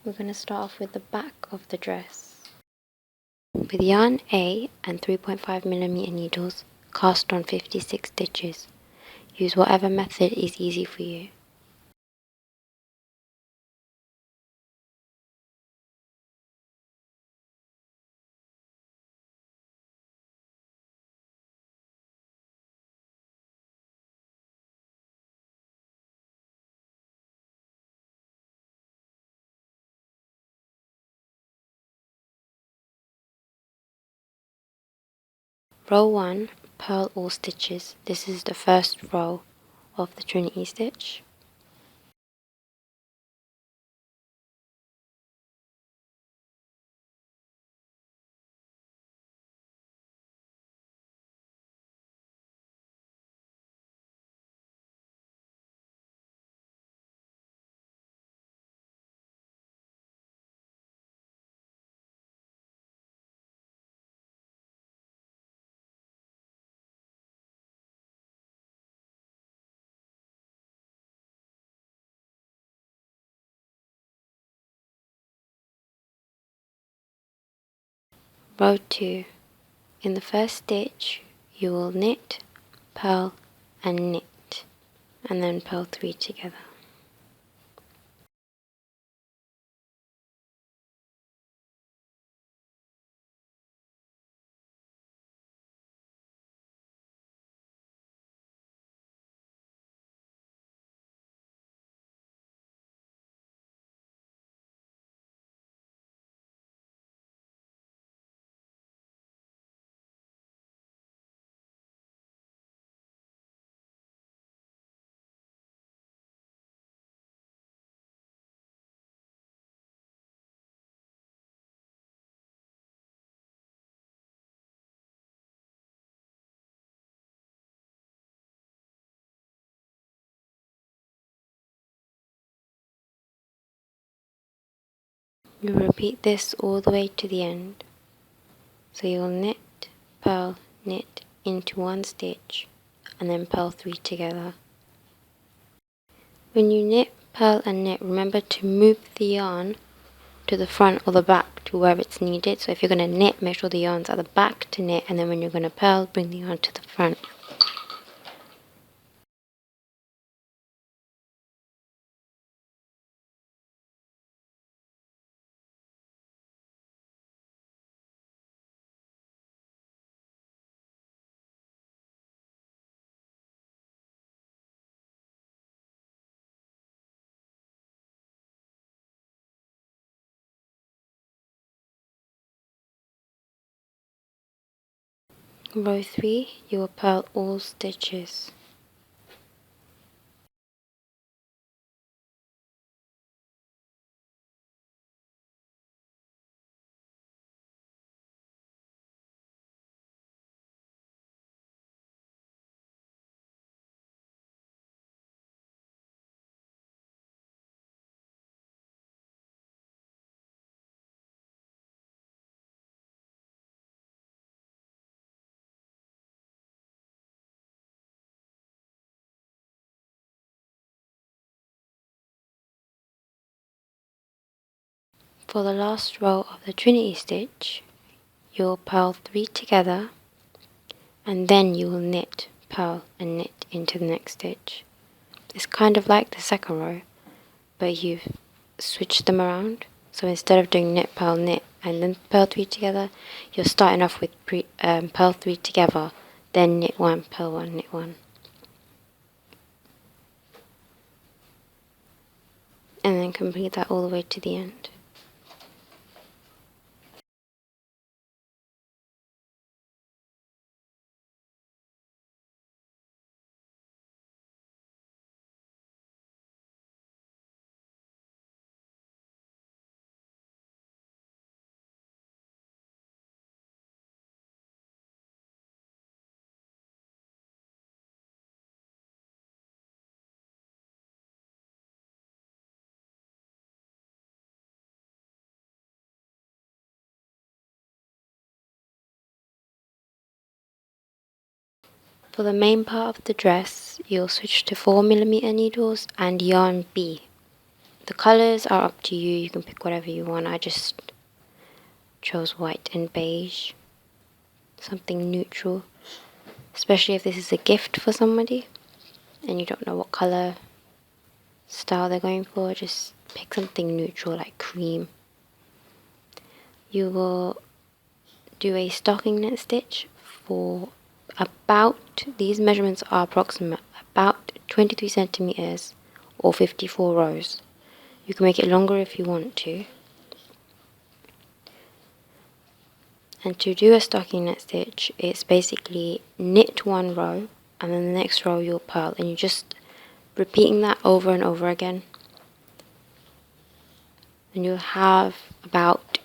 we're going to start off with the back of the dress. With yarn A and 3.5mm needles, cast on 56 stitches. Use whatever method is easy for you. Row 1, purl all stitches. This is the first row of the Trinity stitch. Row 2. In the first stitch, you will knit, purl and knit, and then purl 3 together. You repeat this all the way to the end. So you'll knit, purl, knit into one stitch, and then purl 3 together. When you knit, purl and knit, remember to move the yarn to the front or the back to where it's needed. So if you're going to knit, make sure the yarn's at the back to knit, and then when you're going to purl, bring the yarn to the front. Row 3, you will purl all stitches. For the last row of the Trinity stitch, you will purl 3 together, and then you will knit, purl and knit into the next stitch. It's kind of like the second row, but you've switched them around. So instead of doing knit, purl, knit, and then purl 3 together, you're starting off with purl 3 together, then knit 1, purl 1, knit 1. And then complete that all the way to the end. For the main part of the dress, you'll switch to 4mm needles and yarn B. The colors are up to you. You can pick whatever you want. I just chose white and beige. Something neutral. Especially if this is a gift for somebody and you don't know what color style they're going for, just pick something neutral like cream. You will do a stockinette stitch for about, these measurements are approximate, about 23 centimeters or 54 rows. You can make it longer if you want to. And to do a stockinette stitch, it's basically knit one row and then the next row you'll purl, and you're just repeating that over and over again. And you'll have about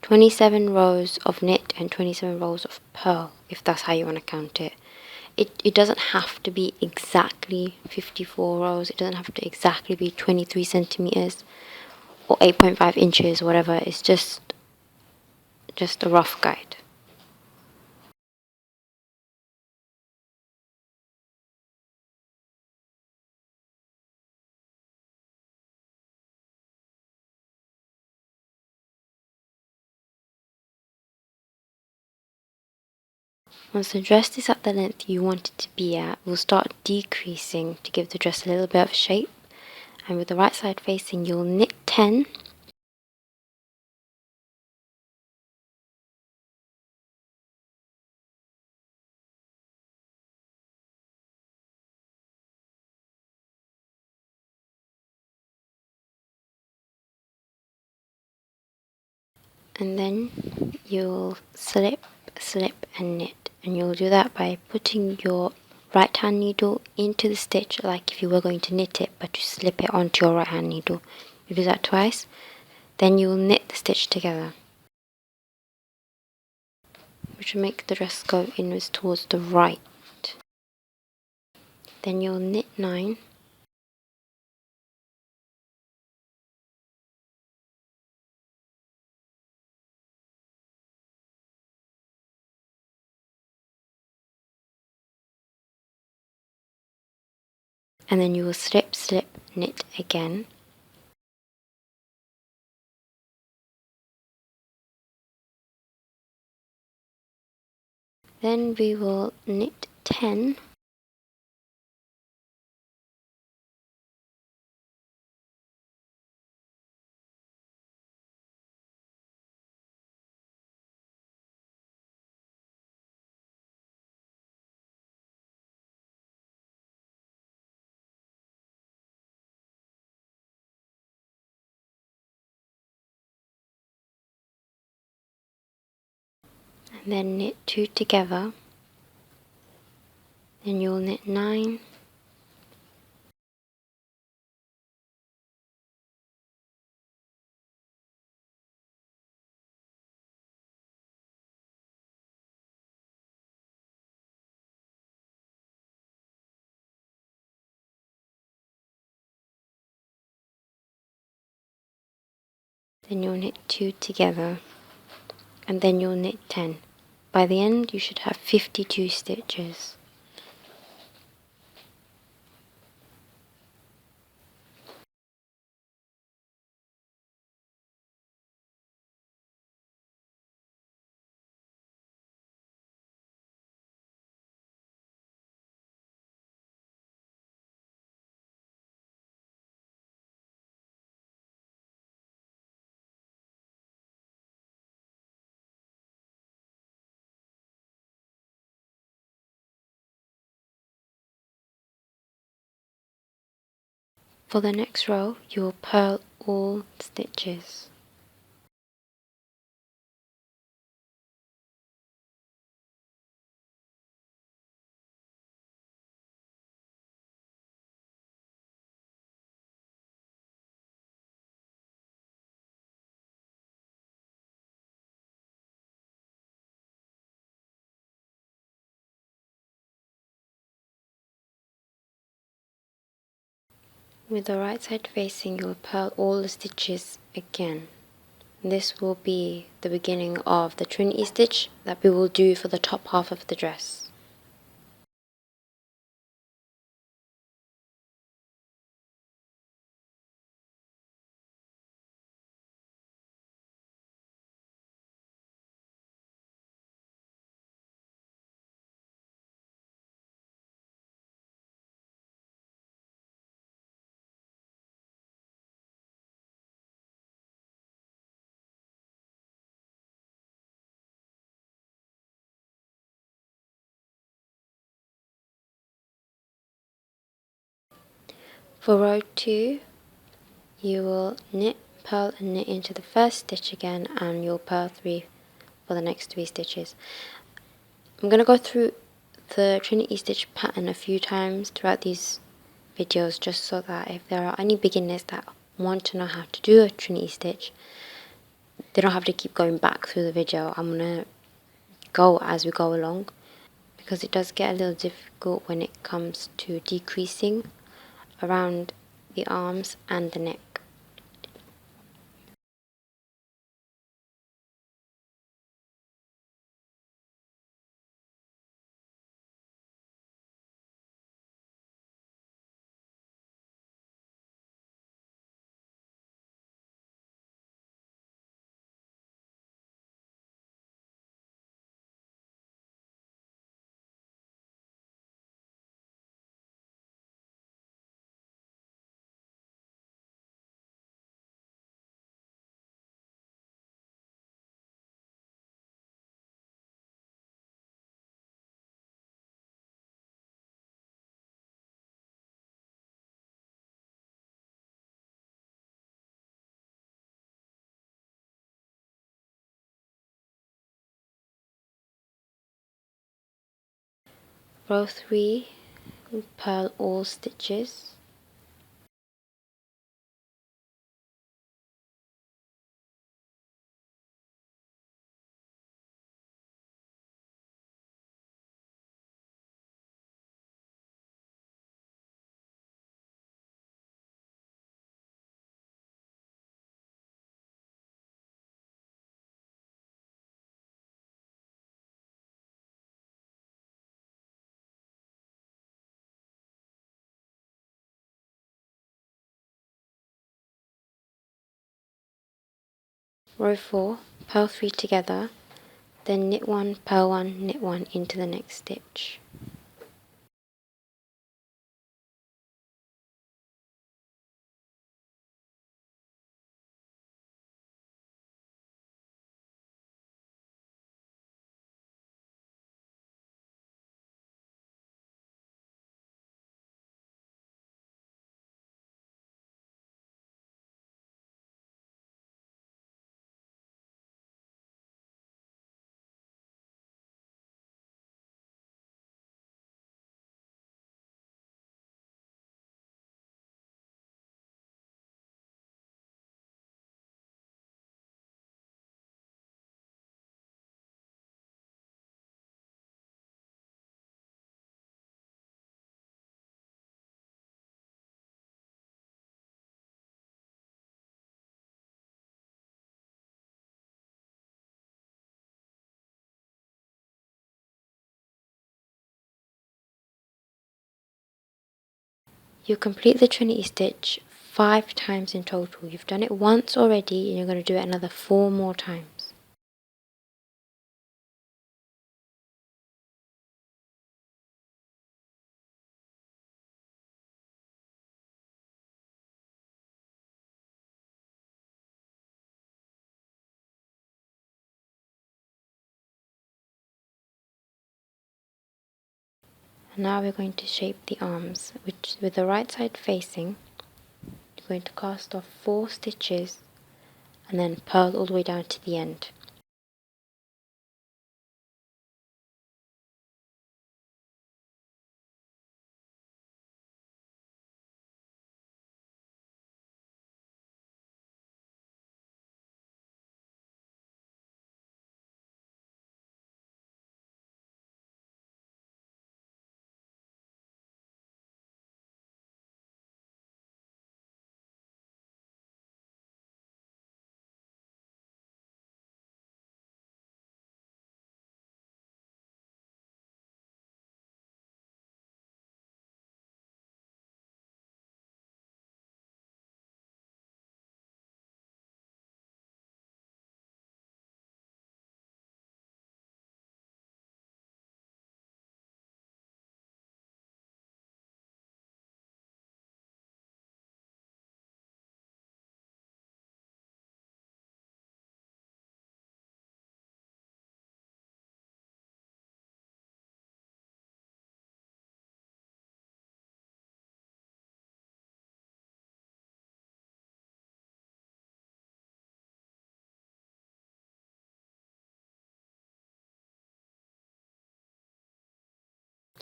27 rows of knit and 27 rows of purl, if that's how you want to count it. It doesn't have to be exactly 54 rows. It doesn't have to exactly be 23 centimeters or 8.5 inches, whatever. It's just a rough guide. Once the dress is at the length you want it to be at, we'll start decreasing to give the dress a little bit of shape. And with the right side facing, you'll knit 10. And then you'll slip, slip and knit. And you'll do that by putting your right hand needle into the stitch like if you were going to knit it, but you slip it onto your right hand needle. You do that twice, then you'll knit the stitch together, which will make the dress go inwards towards the right. Then you'll knit 9. And then you will slip, slip, knit again. Then we will knit 10. And then knit 2 together. Then you'll knit 9. Then you'll knit 2 together. And then you'll knit 10. By the end you should have 52 stitches. For the next row, you will purl all stitches. With the right side facing, you will purl all the stitches again. This will be the beginning of the Trinity stitch that we will do for the top half of the dress. For row 2, you will knit, purl and knit into the first stitch again, and you'll purl 3 for the next 3 stitches. I'm going to go through the Trinity stitch pattern a few times throughout these videos, just so that if there are any beginners that want to know how to do a Trinity stitch, they don't have to keep going back through the video. I'm going to go as we go along, because it does get a little difficult when it comes to decreasing around the arms and the neck. Row 3, purl all stitches. Row 4, purl 3 together, then knit 1, purl 1, knit 1 into the next stitch. You complete the Trinity stitch 5 times in total. You've done it once already, and you're going to do it another 4 more times. And now we're going to shape the arms, which with the right side facing, you're going to cast off 4 stitches and then purl all the way down to the end.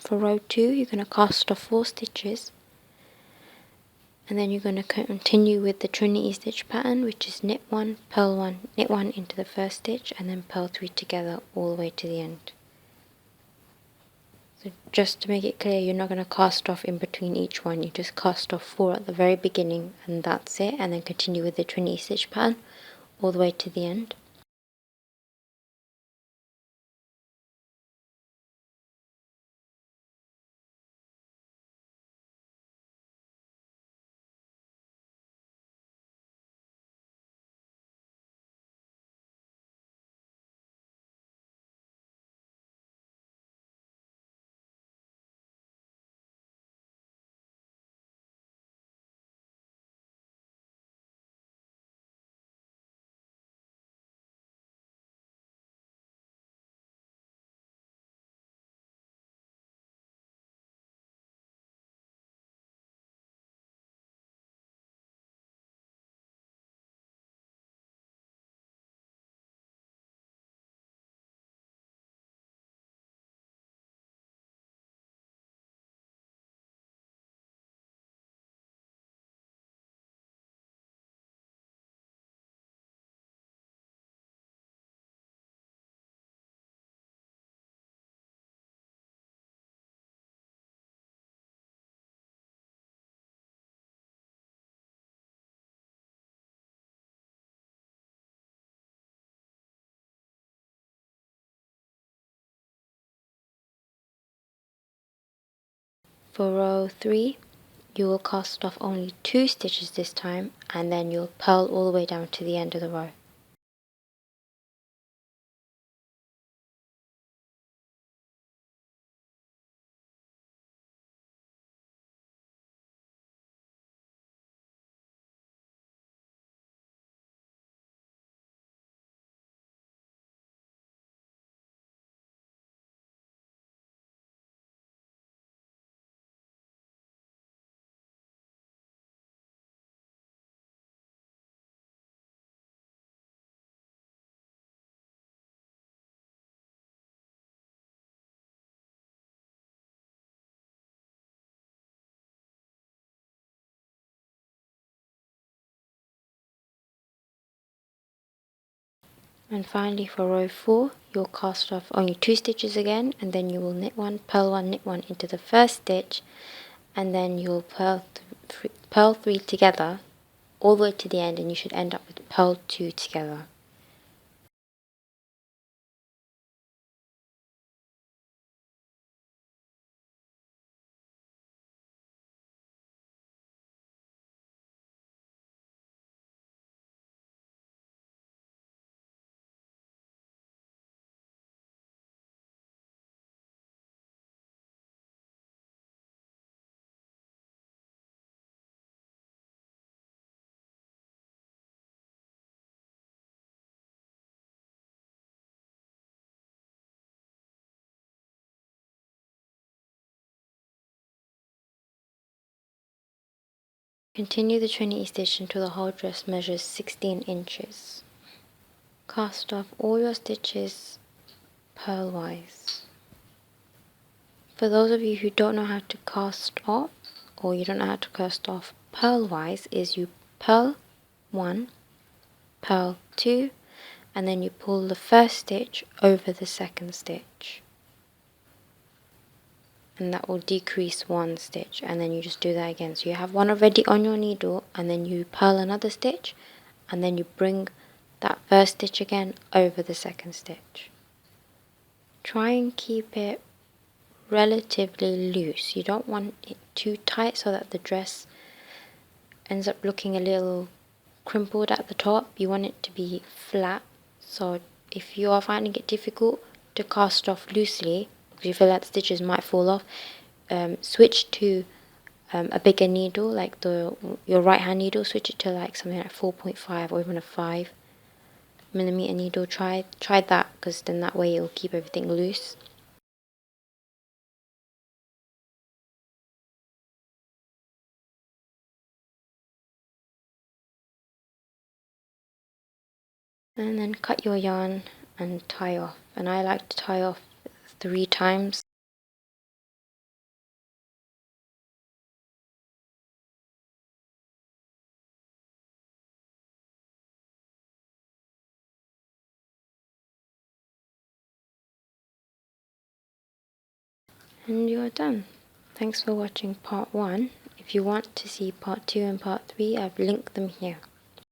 For row 2, you're going to cast off 4 stitches, and then you're going to continue with the Trinity stitch pattern, which is knit 1, purl 1, knit 1 into the first stitch, and then purl 3 together all the way to the end. So just to make it clear, you're not going to cast off in between each one, you just cast off 4 at the very beginning and that's it, and then continue with the Trinity stitch pattern all the way to the end. For row 3, you will cast off only 2 stitches this time, and then you'll purl all the way down to the end of the row. And finally for row 4, you'll cast off only 2 stitches again, and then you will knit 1, purl 1, knit 1 into the first stitch, and then you'll purl 3 together all the way to the end, and you should end up with purl 2 together. Continue the Trinity stitch until the whole dress measures 16 inches. Cast off all your stitches purlwise. For those of you who don't know how to cast off, or you don't know how to cast off purlwise, is you purl 1, purl 2, and then you pull the first stitch over the second stitch. And that will decrease 1 stitch, and then you just do that again. So you have one already on your needle, and then you purl another stitch, and then you bring that first stitch again over the second stitch. Try and keep it relatively loose. You don't want it too tight so that the dress ends up looking a little crimpled at the top. You want it to be flat. So if you are finding it difficult to cast off loosely, because you feel like the stitches might fall off, switch to a bigger needle, like your right hand needle. Switch it to like something like 4.5 or even a 5mm needle. Try that, because then that way it will keep everything loose. And then cut your yarn and tie off. And I like to tie off 3 times. and you're done. Thanks for watching part 1. If you want to see part 2 and part 3, I've linked them here.